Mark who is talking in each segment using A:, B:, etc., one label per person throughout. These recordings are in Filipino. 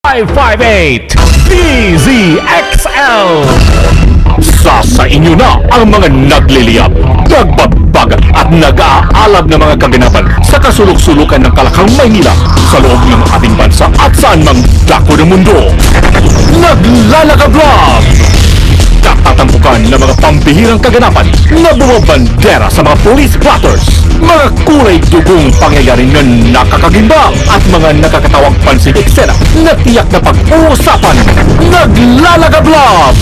A: 558 DZXL. Sa inyo na ang mga nagliliyab, nagbabag at nag-aalab na mga kaganapan sa kasulok-sulukan ng Kalakang Maynila sa loob ng ating bansa at saan mang dako ng mundo. Naglalagablog! Tatampukan ng mga pambihirang kaganapan na bumabandera sa mga police blotters, mga kulay dugong pangyayari na nakakagimbang at mga nakakatawang pansin eksena na tiyak na pag-uusapan. Naglalagablog!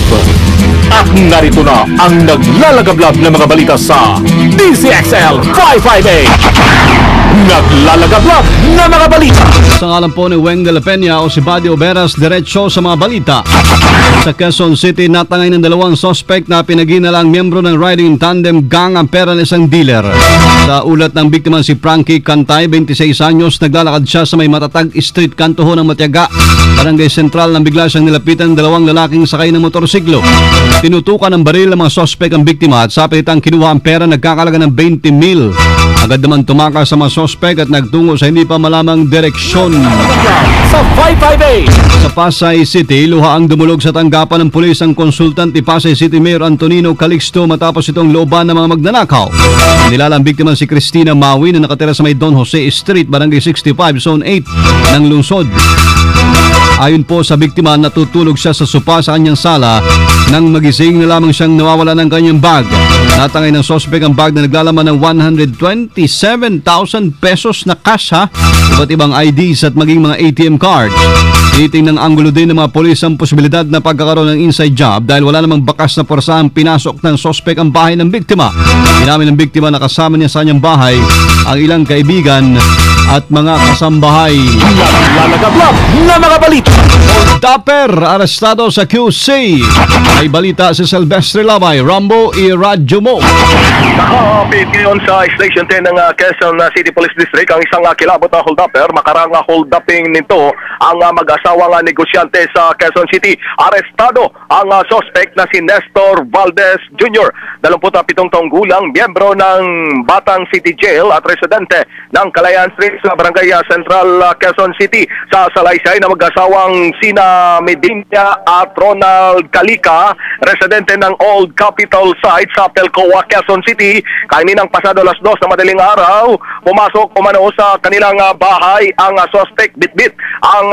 A: At narito na ang naglalagablog na mga balita sa DZXL 558. Naglalagablog na mga balita.
B: Sa ngalan po ni Weng de la Peña o si Buddy Oberas, diretso sa mga balita. Sa Quezon City, natangay ng dalawang suspect na pinaginalang miyembro ng riding tandem gang ang pera ng isang dealer. Sa ulat ng biktima si Frankie Cantay, 26 anyos, naglalakad siya sa may matatag street kanto ng Matyaga, Barangay Sentral, nang bigla siyang nilapitan dalawang lalaking sakay ng motorsiklo. Tinutukan ng baril ng mga suspect ang biktima at sa pilitang kinuha ang pera nagkakalaga ng 20 mil. Agad naman tumakas sa mga suspect at nagtungo sa hindi pa malamang direksyon.
A: Sa 558
B: Sa Pasay City, luha ang dumulog sa tanggapan ng pulis ang konsultant ni Pasay City Mayor Antonino Calixto matapos itong looban ng mga magnanakaw. Nilalang biktima si Cristina Maui na nakatira sa may Don Jose Street, Barangay 65, Zone 8 ng lungsod. Ayon po sa biktima, natutulog siya sa sopa sa kanyang sala nang magising na lamang siyang nawawala ng kanyang bag. Natangay ng suspect ang bag na naglalaman ng 127,000 pesos na cash, iba't ibang IDs at maging mga ATM cards. Tinitingnan ng anggulo din ng mga polis ang posibilidad na pagkakaroon ng inside job dahil wala namang bakas na porsa ang pinasok ng suspect ang bahay ng biktima. Inamin ng biktima na kasama niya sa kanyang bahay ang ilang kaibigan at mga kasambahay.
A: Naglalagablog na mga balita.
B: Dapper arestado sa QC. May balita si Silvestre Labay. Rambo, i-radyo mo.
C: Nakapit ngayon sa Station 10 ng Quezon City Police District ang isang kilabot na hold-upper. Makarang hold-upping nito ang mag-asawang negosyante sa Quezon City. Arestado ang suspect na si Nestor Valdez Jr. 27 taong gulang, miyembro ng Batang City Jail at residente ng Calayan Street sa Barangay Central, Quezon City. Sa salaysay na mag-asawang sina Medina at Ronald Calica, residente ng Old Capitol site sa Pelcoa, Quezon City. Kaninang pasado alas 2 na madaling araw, pumasok umano sa kanilang bahay ang suspect. Bitbit ang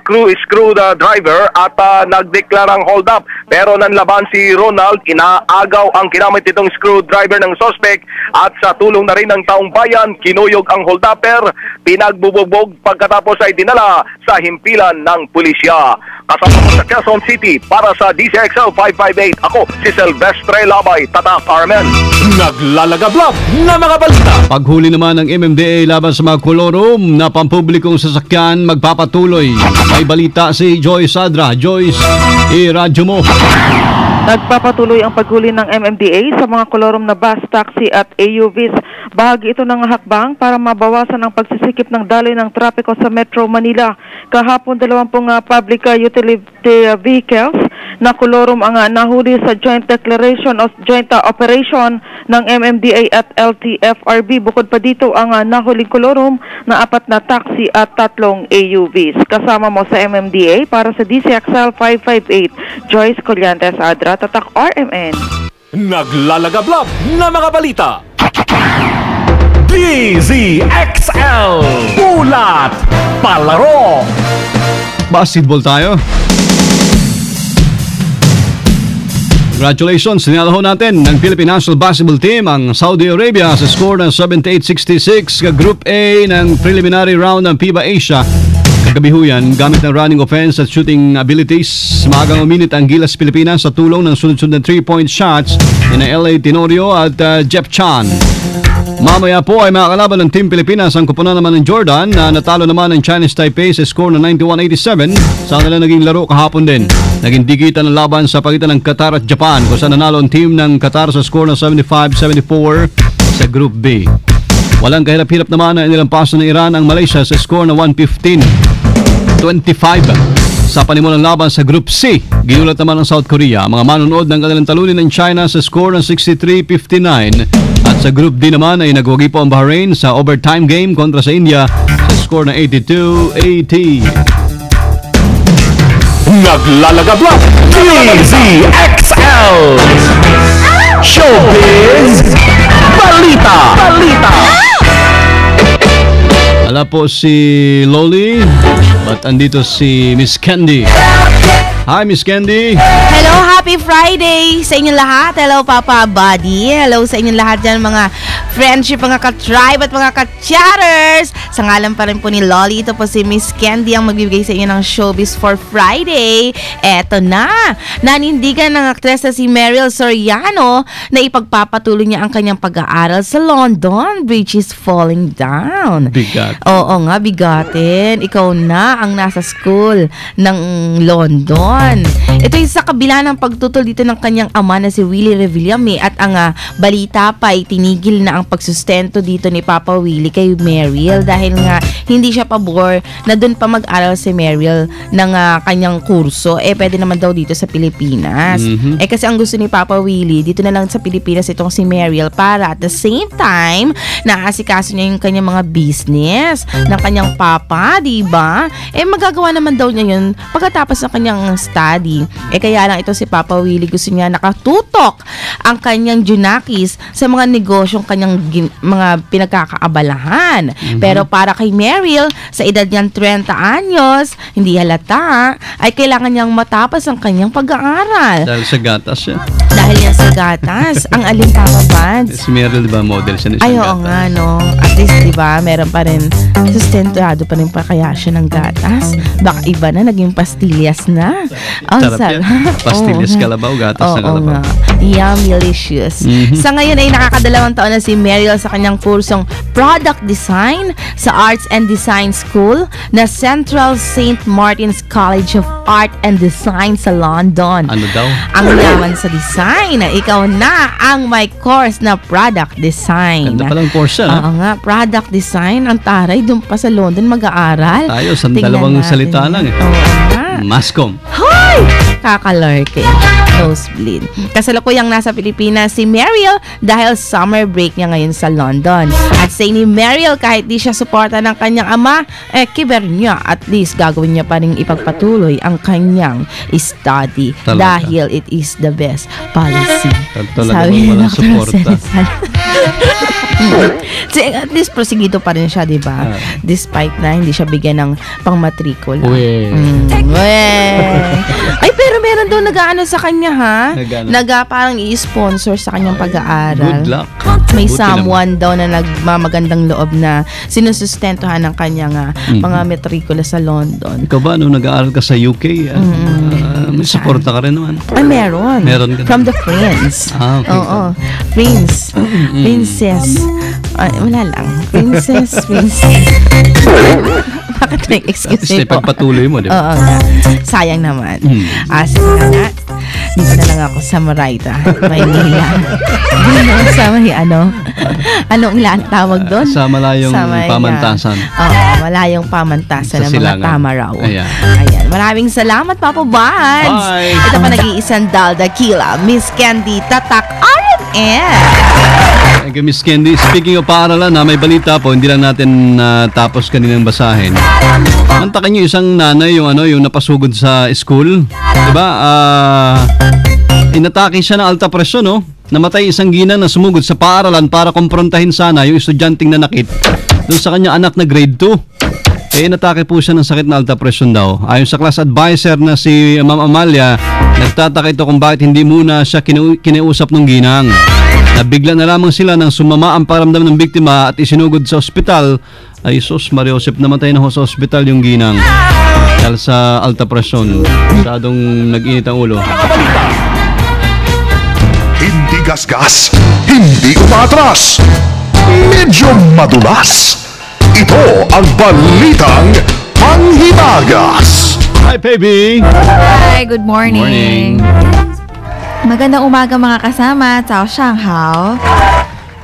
C: screw driver at nagdeklarang hold up. Pero nanlaban si Ronald, inaagaw ang kinamit nitong screwdriver ng suspect at sa tulong na rin ng taong bayan, kinuyog ang hold-upper, pinagbubugbog pagkatapos ay dinala sa himpilan ng pulisya. Kasama ko sa Quezon City para sa DZXL 558, ako si Silvestre Labay, Tata Carmen.
A: Naglalagablog na mga balita.
B: Paghuli naman ng MMDA laban sa mga kolorum na pampublikong sasakyan magpapatuloy. May balita si Joyce Sadra. Joyce, i-radyo mo.
D: Nagpapatuloy ang paghuli ng MMDA sa mga kolorum na bus, taxi at AUVs. Bahagi ito ng hakbang para mabawasan ang pagsisikip ng daloy ng trapiko sa Metro Manila. Kahapon 20 public utility vehicles na kolorum ang nahuli sa joint declaration of joint operation ng MMDA at LTFRB. Bukod pa dito ang nahuling kolorum na 4 na taxi at 3 AUVs. Kasama mo sa MMDA para sa DZXL 558, Joyce Collantes Adra, Tatak RMN.
A: Naglalagablog na mga balita. DZXL Ulat Palaro.
B: Basketball tayo. Congratulations, sinalaho natin ng Philippine National Basketball Team ang Saudi Arabia sa score ng 78-66 sa Group A ng preliminary round ng FIBA Asia. Kagabihuyan, gamit ng running offense at shooting abilities, maagang uminit ang Gilas Pilipinas sa tulong ng sunod-sunod 3-point shots ni LA Tenorio at Jeff Chan. Mamaya po ay makakalaban ng Team Pilipinas ang kupunan naman ng Jordan na natalo naman ng Chinese Taipei sa score na 91-87 sa kanilang naging laro kahapon din. Naging digitan ang laban sa pagitan ng Qatar at Japan kung saan nanalo ang team ng Qatar sa score na 75-74 sa Group B. Walang kahirap-hirap naman na inilampasan ng Iran ang Malaysia sa score na 115-25. Sa panimulang laban sa Group C, ginulat naman ng South Korea mga manonood ng kanilang talunin ng China sa score ng 63-59. At sa Group D naman ay nagwagi po ang Bahrain sa overtime game kontra sa India sa score na 82-80.
A: Naglalagablak DZXL Showbiz Balita.
B: Wala po si Loli, but andito si Miss Candy. Hi, Miss Candy.
E: Hello, happy Friday sa inyong lahat. Hello, Papa Buddy. Hello sa inyong lahat dyan, mga friendship, mga ka-tribe at mga ka-chatters. Sa ngalan pa rin po ni Loli, ito po si Miss Candy ang magbibigay sa inyo ng Showbiz for Friday. Eto na, nanindigan ng aktres na si Mariel Soriano na ipagpapatuloy niya ang kanyang pag-aaral sa London. Bridge is falling down.
B: Bigat.
E: Oo nga, bigatin. Ikaw na ang nasa school ng London. Ito yung sa kabila ng pagtutol dito ng kanyang ama na si Willie Revillame at ang balita pa ay tinigil na ang pagsustento dito ni Papa Willie kay Mariel dahil nga hindi siya pabor na doon pa mag-aral si Mariel ng kanyang kurso. Pwede naman daw dito sa Pilipinas. Kasi ang gusto ni Papa Willie dito na lang sa Pilipinas itong si Mariel para at the same time naasikaso niya yung kanyang mga business ng kanyang papa, diba? Magagawa naman daw niya yun pagkatapos ng kanyang study. Kaya lang ito si Papa Willie gusto niya nakatutok ang kanyang junakis sa mga negosyong kanyang mga pinagkakaabalahan. Pero para kay Mariel, sa edad niyang 30 anyos, hindi halata, ay kailangan niyang matapos ang kanyang pag-aaral.
B: Dahil sa gatas siya.
E: Dahil yan sa gatas. Ang alin Papa Buds?
B: Si Mariel, di ba, model siya ng isang
E: Ay, oo
B: gatas.
E: nga, no. At least, di ba, meron pa rin, sustentado pa rin pa kaya siya ng gatas. Baka iba na, naging pastillas na. Ang
B: Sarap yan. Pastillas kalabaw, gatas na kalabaw.
E: nga. Yummy-licious. Sa ngayon ay nakakadalawang taon na si Mariel sa kanyang kursong Product Design sa Arts and Design School na Central St. Martin's College of Art and Design sa London.
B: Ano daw?
E: Ang yaman sa design. Ikaw na ang may course na Product Design.
B: Ganda palang course yan.
E: Oo nga, Product Design. Ang taray, doon pa sa London mag-aaral.
B: Tayo, sa
E: Tingnan
B: dalawang
E: natin
B: salita
E: yan.
B: lang eh.
E: Oo nga.
B: Mascom.
E: Hoy! Kakalurke. Nosebleed. Kasalukuyang nasa Pilipinas si Mariel dahil summer break niya ngayon sa London. At say ni Mariel kahit di siya suporta ng kanyang ama, kiber niya at least gagawin niya pa rin ipagpatuloy ang kanyang study.
B: Talaga.
E: Dahil it is the best policy.
B: Talaga
E: Sabi ni
B: walang
E: Dr.
B: suporta.
E: Cerizal. At least prosegido pa rin siya, di ba? Despite na hindi siya bigyan ng pangmatrikula. Ay, pero meron daw nag-aano sa kanya, ha?
B: Nag-ano?
E: Parang i-sponsor sa kanyang pag-aaral.
B: Good luck.
E: May
B: Buti
E: someone daw na nagmamagandang loob na sinusustentuhan ng kanyang mga matrikula sa London.
B: Ikaw ba, nung nag-aaral ka sa UK, may suporta ka rin naman?
E: Ay, meron.
B: Meron ka
E: From the Prince.
B: Okay.
E: Oo. Prince. Princess. Ay, wala lang. Princess. Bakit may excuse
B: Basta
E: me po?
B: ipagpatuloy mo, di ba?
E: Oo nga. Sayang naman. Sige na nga. Dito na lang ako sa Moraita, Maynila. Dito na lang sa may anong tawag doon?
B: Sa malayong
E: may,
B: pamantasan.
E: Oo, malayong pamantasan
B: Sa
E: ng mga
B: Silangan.
E: tama raw.
B: Ayan.
E: Maraming salamat, Papa Buds.
B: Bye.
E: Ito pa nag-iisang Daldakila, Miss Candy Tatak RMN.
B: Thank you, Miss Candy. Speaking of paaralan, may balita po, hindi lang natin tapos kaninang basahin. Mantakin nyo isang nanay yung napasugod sa school. Diba? Inatake siya ng alta presyon, no? Namatay isang ginang na sumugod sa paaralan para kumprontahin sana yung estudyanteng nanakit doon sa kanyang anak na grade 2. Inatake po siya ng sakit na alta presyon daw. Ayon sa class advisor na si Ma'am Amalia, nagtataka ito kung bakit hindi muna siya kinausap ng ginang. Nabigla na lamang sila nang sumama ang paramdam ng biktima at isinugod sa ospital. Ay sus, Mariosep, namatay na ho sa ospital yung ginang dahil sa alta presyon. Masyadong nag-init ang ulo.
A: Hindi gasgas, hindi umatras, medyo madulas. Ito ang balitang panghimagas.
B: Hi, baby!
F: Hi, good morning.
B: Morning.
F: Magandang umaga mga kasama, Cao Shanghao.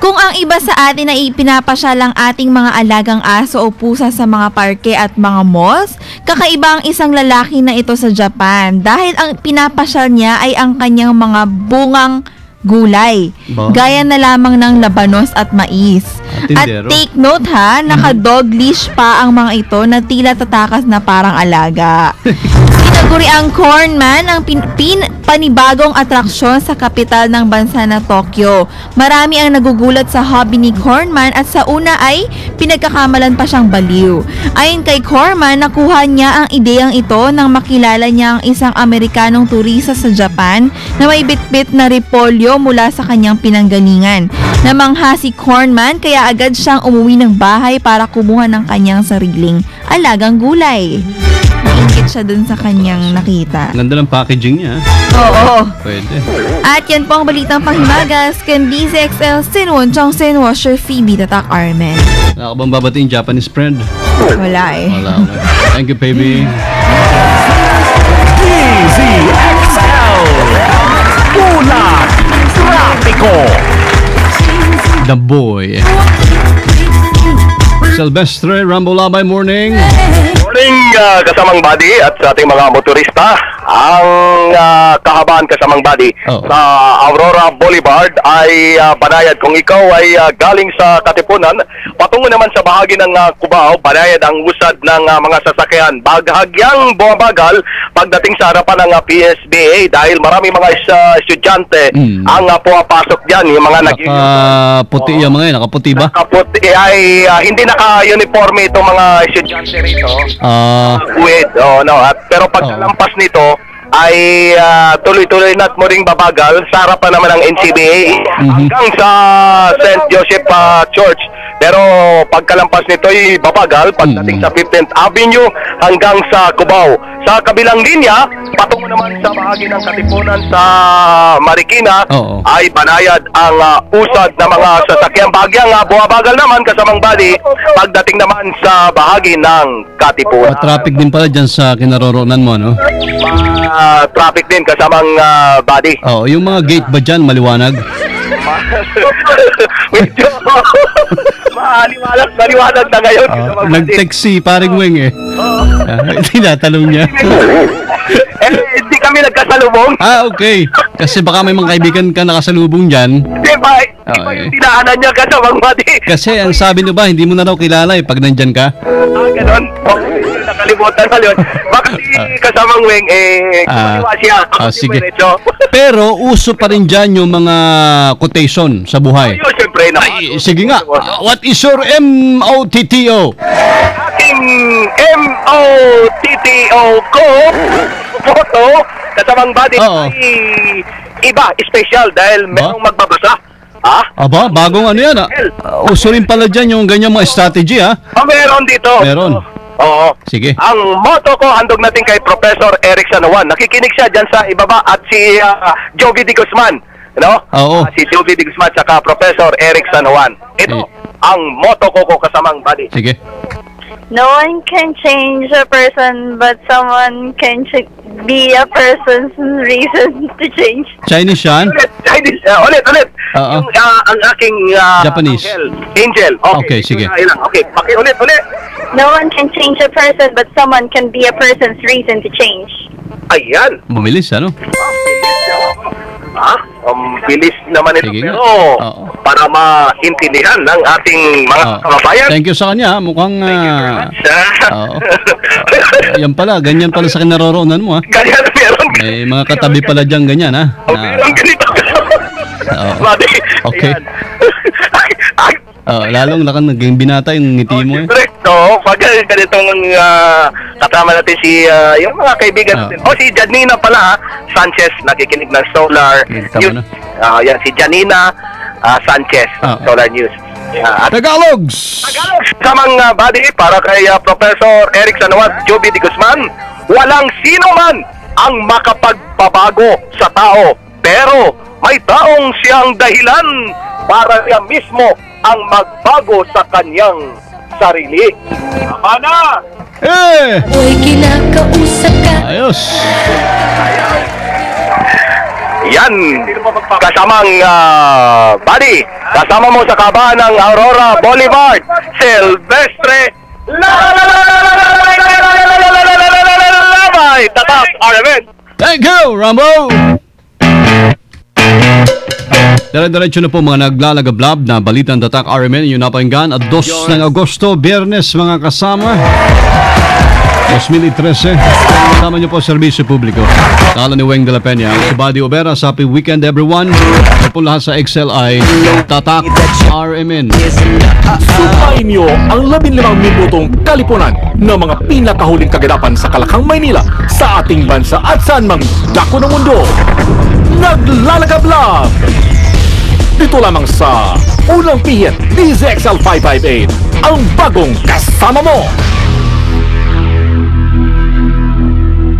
F: Kung ang iba sa atin ay ipinapasyal ang ating mga alagang aso o pusa sa mga parke at mga malls, kakaiba ang isang lalaki na ito sa Japan dahil ang pinapasyal niya ay ang kanyang mga bungang gulay.
B: Ba?
F: Gaya na lamang ng labanos at mais. At
B: Tindero.
F: take note ha, naka-dog leash pa ang mga ito na tila tatakas na parang alaga. Tinaguri ang corn man ang panibagong atraksyon sa kapital ng bansa na Tokyo. Marami ang nagugulat sa hobby ni Cornman at sa una ay pinagkakamalan pa siyang baliw. Ayon kay Cornman, nakuha niya ang ideyang ito nang makilala niya ang isang Amerikanong turista sa Japan na may bitbit na repolyo mula sa kanyang pinanggalingan. Namangha si Cornman kaya agad siyang umuwi ng bahay para kumuha ng kanyang sariling alagang gulay. Nainggit siya dun sa kanyang nakita.
B: Ganda ng packaging niya.
F: Oo.
B: Pwede.
F: At yan po ang balitang panghimagas. Candice XL, Sinwon, Chongsen, Washer, Phoebe, Tatak, Armen.
B: Wala ka bang babatiin Japanese friend?
F: Wala eh.
B: Wala. Okay. Thank you, baby.
A: DZXL Ulat Trapiko.
B: The boy. Silvestre, Rambo Labay, morning.
C: Morning, kasamang body at sa ating mga motorista. Ang kahabaan kasamang body sa Aurora Boulevard ay banayad. Kung ikaw ay galing sa Katipunan, patungo naman sa bahagi ng Cubao, banayad ang usad ng mga sasakyan. Baghagyang bumabagal pagdating sa harapan ng PSBA dahil marami mga estudyante ang pumapasok dyan. Yung mga
B: Nakaputi yung mga yun, nakaputi ba?
C: Nakaputi ay hindi naka-uniforme itong mga estudyante rito. Pero pagkalampas nito ay tuloy-tuloy na't muring babagal sa harapan naman ng NCBA hanggang sa St. Joseph Church. Pero pagkalampas nito ay babagal pagdating sa 15th Avenue hanggang sa Cubao. Sa kabilang linya, patungo naman sa bahagi ng Katipunan sa Marikina ay banayad ang usad ng mga sasakyan. Bahagyang bumabagal naman kasamang bali pagdating naman sa bahagi ng Katipunan.
B: Traffic din pala dyan sa kinaroroonan mo, no?
C: Traffic din kasamang body.
B: Yung mga gate ba dyan, maliwanag?
C: Medyo maliwanag na ngayon.
B: Nag-text si paring Weng eh. Tinatanong niya.
C: Hindi kami nagkasalubong.
B: Okay. Kasi baka may mga kaibigan ka nakasalubong dyan.
C: Di ba? Iba yung dinaanan niya kasamang body.
B: Kasi ang sabi nyo ba, hindi mo na raw kilala pag nandyan ka?
C: Ganon. Nakalimutan na yun. Baka si kasamang Weng kumaliwa siya.
B: Sige. Pero uso pa rin dyan yung mga quotation sa buhay.
C: Siyempre na.
B: Sige nga. What is your MOTTO?
C: Aking MOTTO ko photo kasamang body ay iba, special dahil merong magbabasa.
B: Aba, bagong ano yan uso rin pala dyan yung ganyan mga strategy
C: meron dito.
B: Meron.
C: Oo.
B: Sige.
C: Ang motto ko, handog natin kay Professor Eric Sanoan. Nakikinig siya dyan sa ibaba at si Jovi de Guzman. No?
B: Oo.
C: Si Jovi de Guzman saka Professor Eric Sanoan. Ito ang motto ko kasamang body.
B: Sige.
G: No one can change a person, but someone can be a person's reason to change.
B: Chinese yan?
C: Chinese. Ulit. Yung ang aking
B: Japanese.
C: Angel.
B: Okay, sige.
C: Okay, ulit.
G: No one can change a person, but someone can be a person's reason to change.
C: Ayan.
B: Bumilis, ano?
C: Bilis naman ito.
B: Sige
C: pero
B: nga.
C: para maintindihan ng ating mga kababayan.
B: Thank you sa kanya. Mukhang yan pala, ganyan pala sa kinaroroonan mo
C: Ganyan meron.
B: May mga katabi pala dyan ganyan
C: Meron ganito.
B: Okay. Lalong lakan naging binata yung ngiti mo
C: Correcto. Pag ganitong kasama natin si yung mga kaibigan natin. Si Janina pala Sanchez, nakikinig ng Solar News. Yan si Janina Sanchez, Solar News.
B: Tagalogs!
C: Samang body para kay Professor Eric Sanoan, Jovi de Guzman, walang sino man ang makapagpabago sa tao. Pero may taong siyang dahilan para siya mismo ang magbago sa kanyang sarili. Tama na!
H: Uy, kinakausap ka.
B: Ayos!
C: Yan, kasamang buddy, kasama mo sa kabahan ng Aurora Boulevard, Silvestre Labay, Tatak, Armen.
B: Thank you, Rambo! Dire-diretso na po mga naglalagablab na balitang tatak RMN. Yun napakinggan at 2 ng Agosto, Biyernes mga kasama. 2013. Kasama niyo po serbisyo publiko. Tala ni Weng de la Peña. Si Buddy Obera. Happy weekend everyone. At po lahat sa XLI Tatak RMN.
A: Sumayin niyo ang 15 minutong kalipunan ng mga pinakahuling kaganapan sa Kalakang, Maynila, sa ating bansa at saan mang dako ng mundo. Naglalagablab! Dito lamang sa Unang Pihit DZXL 558, ang bagong kasama mo.